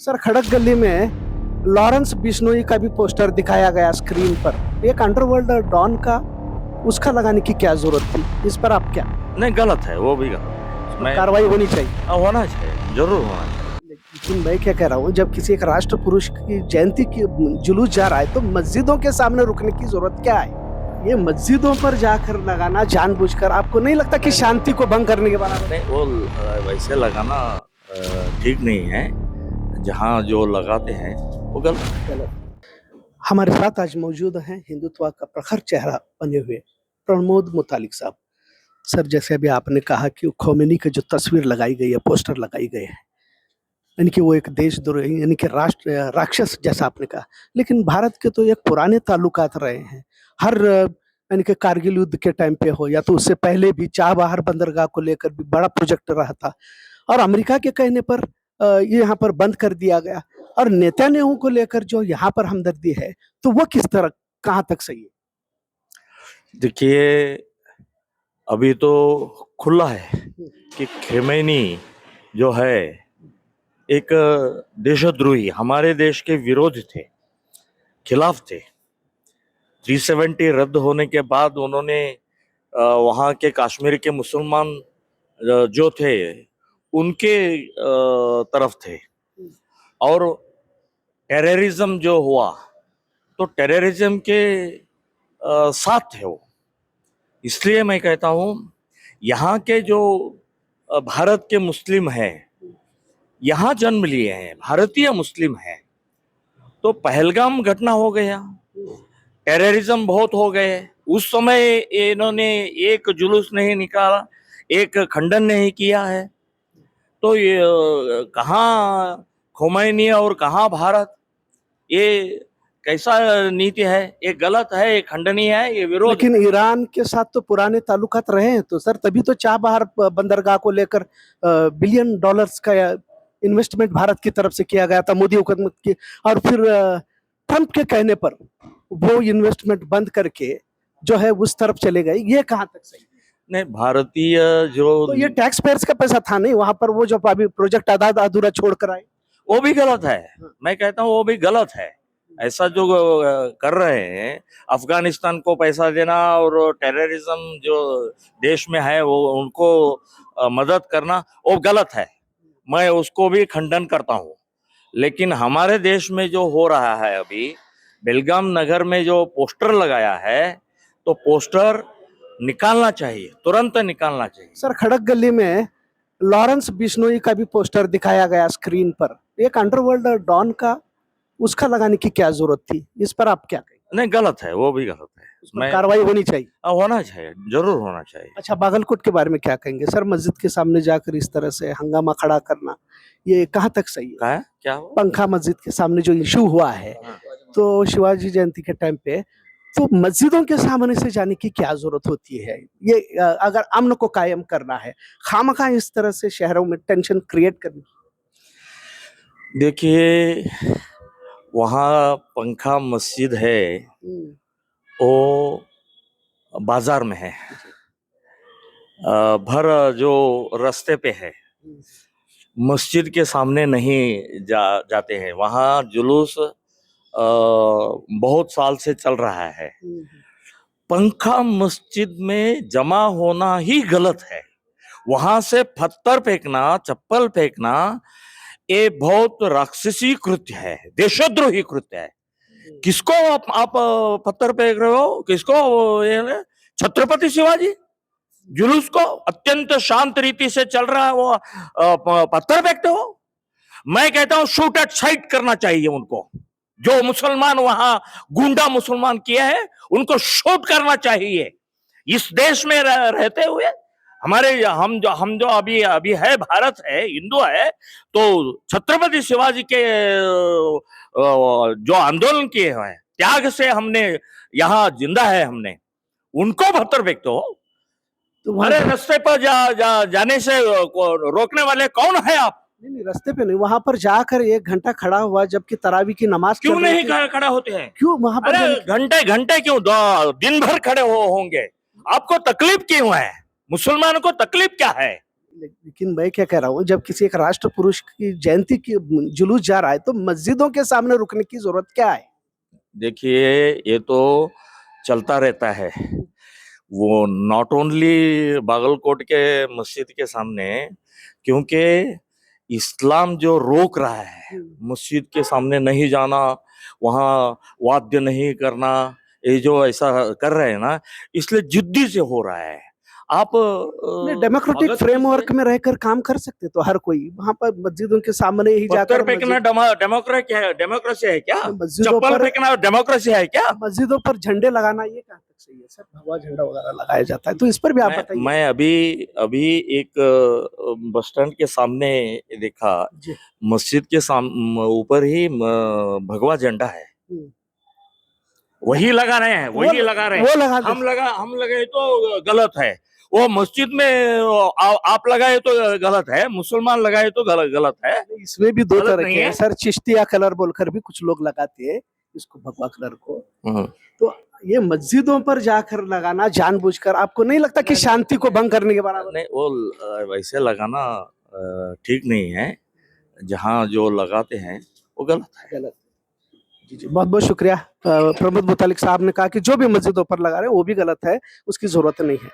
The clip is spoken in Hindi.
सर खड़क गली में लॉरेंस बिश्नोई का भी पोस्टर दिखाया गया स्क्रीन पर। एक अंडरवर्ल्ड डॉन का उसका लगाने की क्या जरूरत थी? इस पर आप क्या? नहीं, गलत है, वो भी गलत है। तो कार्रवाई होनी चाहिए। होना चाहिए, जरूर होना चाहिए। लेकिन मैं क्या कह रहा हूँ, जब किसी एक राष्ट्र पुरुष की जयंती की जुलूस जा रहा है तो मस्जिदों के सामने रुकने की जरूरत क्या है? ये मस्जिदों पर जाकर लगाना जानबूझकर, आपको नहीं लगता कि शांति को भंग करने के बराबर? नहीं, वो वैसे लगाना ठीक नहीं है। जहाँ जो लगाते हैं वो गलत। हमारे साथ आज मौजूद हैं हिंदुत्व का प्रखर चेहरा बने हुए प्रमोद मुतालिक साहब। सर, जैसे अभी आपने कहा कि खोमेनी की जो तस्वीर लगाई गई है, पोस्टर लगाई गए हैं, यानी कि वो एक देशद्रोही, यानी कि राष्ट्र राक्षस जैसा आपने कहा। लेकिन भारत के तो एक पुराने ताल्लुकात रहे हैं। हर यानी कि कारगिल युद्ध के टाइम पे हो या तो उससे पहले भी चाबहार बंदरगाह को लेकर भी बड़ा प्रोजेक्ट रहा था, और अमेरिका के कहने पर ये यहाँ पर बंद कर दिया गया। और नेतान्याहू को लेकर जो यहाँ पर हमदर्दी है, तो वो किस तरह, कहाँ तक सही है? देखिए, अभी तो खुला है कि खेमेनी जो है एक देशद्रोही, हमारे देश के विरोध थे, खिलाफ थे। 370 रद्द होने के बाद उन्होंने वहाँ के कश्मीर के मुसलमान जो थे उनके तरफ थे। और टेररिज्म जो हुआ तो टेररिज्म के साथ थे वो। इसलिए मैं कहता हूँ यहाँ के जो भारत के मुस्लिम हैं, यहाँ जन्म लिए हैं, भारतीय मुस्लिम हैं, तो पहलगाम घटना हो गया, टेररिज्म बहुत हो गए। उस समय इन्होंने एक जुलूस नहीं निकाला, एक खंडन नहीं किया है। तो ये कहाँ खोमैनी और कहाँ भारत? ये कैसा नीति है? ये गलत है, ये खंडनीय है, ये विरोध। लेकिन ईरान के साथ तो पुराने ताल्लुकात रहे हैं, तो सर तभी तो चाबहार बंदरगाह को लेकर बिलियन डॉलर्स का इन्वेस्टमेंट भारत की तरफ से किया गया था, मोदी हुकूमत की। और फिर ट्रंप के कहने पर वो इन्वेस्टमेंट बंद करके जो है उस तरफ चले गए। ये कहाँ तक सही? नहीं, भारतीय जो तो ये टैक्स पेयर्स का पैसा था नहीं वहां पर, वो जो अभी प्रोजेक्ट आधा अधूरा छोड़कर आए, वो भी गलत है। मैं कहता हूँ वो भी गलत है। ऐसा जो कर रहे हैं, अफगानिस्तान को पैसा देना और टेररिज्म जो देश में है वो उनको मदद करना, वो गलत है। मैं उसको भी खंडन करता हूँ। लेकिन हमारे देश में जो हो रहा है अभी, बेलगाम नगर में जो पोस्टर लगाया है, तो पोस्टर निकालना चाहिए, तुरंत निकालना चाहिए। सर खड़क गली में लॉरेंस बिश्नोई का भी पोस्टर दिखाया गया स्क्रीन पर। एक अंडरवर्ल्ड डॉन का उसका लगाने की क्या जरूरत थी? इस पर आप क्या कहेंगे? नहीं, गलत है, वो भी गलत है। उस पर कार्रवाई होनी चाहिए। होना चाहिए, जरूर होना चाहिए। अच्छा, बागलकोट के बारे में क्या कहेंगे सर? मस्जिद के सामने जाकर इस तरह से हंगामा खड़ा करना, ये कहाँ तक सही है? क्या हुआ? पंखा मस्जिद के सामने जो इशू हुआ है, तो शिवाजी जयंती के टाइम पे, तो मस्जिदों के सामने से जाने की क्या जरूरत होती है? ये अगर अमन को कायम करना है, खामखा इस तरह से शहरों में टेंशन क्रिएट करनी? देखिए, वहाँ पंखा मस्जिद है, वो बाजार में है, भर जो रास्ते पे है, मस्जिद के सामने नहीं जाते हैं। वहाँ जुलूस बहुत साल से चल रहा है। पंखा मस्जिद में जमा होना ही गलत है। वहां से पत्थर फेंकना, चप्पल फेंकना, ये बहुत राक्षसी कृत्य है, देशद्रोही कृत्य है। किसको आप पत्थर फेंक रहे हो? किसको? ये छत्रपति शिवाजी जुलूस को अत्यंत शांत रीति से चल रहा है, वो पत्थर फेंकते हो? मैं कहता हूं शूट एट साइट करना चाहिए उनको। जो मुसलमान वहां गुंडा मुसलमान किए हैं उनको शूट करना चाहिए। इस देश में रहते हुए हमारे हम जो अभी अभी है, भारत है, हिंदू है, तो छत्रपति शिवाजी के जो आंदोलन किए हैं, त्याग से हमने यहाँ जिंदा है, हमने उनको पत्थर फेंकते हो? तुम्हारे रास्ते पर जाने से रोकने वाले कौन है आप? नहीं, रास्ते पे नहीं, वहां पर जाकर 1 घंटा खड़ा हुआ, जबकि तरावी की नमाज क्यों नहीं खड़ा होते हैं? क्यों वहां पर? घंटे घंटे क्यों, दिन भर खड़े होंगे? आपको तकलीफ क्यों है? मुसलमानों को तकलीफ क्या है? लेकिन मैं क्या कह रहा हूँ, जब किसी एक राष्ट्र पुरुष की जयंती की जुलूस जा रहा है तो मस्जिदों के सामने रुकने की जरूरत क्या है? देखिए, ये तो चलता रहता है। वो नॉट ओनली बागलकोट के मस्जिद के सामने, क्योंकि इस्लाम जो रोक रहा है मस्जिद के सामने नहीं जाना, वहाँ वाद्य नहीं करना, ये जो ऐसा कर रहे हैं ना, इसलिए जिद्दी से हो रहा है। आप डेमोक्रेटिक भगत फ्रेमवर्क में रहकर काम कर सकते तो हर कोई वहां पर मस्जिदों के सामने ही पत्थर जाकर फेंकना डेमोक्रेसी है? डेमोक्रेसी है क्या? मस्जिदों चप्पल पर फेंकना डेमोक्रेसी है क्या? मस्जिदों पर झंडे लगाना ये कहाँ तक सही है सर? भगवा झंडा वगैरह लगाया जाता है, तो इस पर भी आप बताइए। मैं अभी अभी एक बस स्टैंड के सामने देखा, जी। मस्जिद के ऊपर ही भगवा झंडा है, वही लगा रहे हैं, वही लगा रहे वो हैं। लगा हम लगाए तो गलत है, वो मस्जिद में आप लगाए तो गलत है, मुसलमान लगाए तो गलत है। इसमें भी दो गलत तरह नहीं के हैं है। सर, चिश्तिया कलर बोलकर भी कुछ लोग लगाते हैं इसको, भगवा कलर को। तो ये मस्जिदों पर जाकर लगाना जानबूझकर, आपको नहीं लगता कि शांति को भंग करने के बराबर? नहीं, वो वैसे लगाना ठीक नहीं है। जहाँ जो लगाते हैं वो गलत है। गलत। जी जी, बहुत बहुत शुक्रिया। प्रमोद मुतालिक साहब ने कहा कि जो भी मस्जिदों पर लगा रहे हैं वो भी गलत है, उसकी जरूरत नहीं है।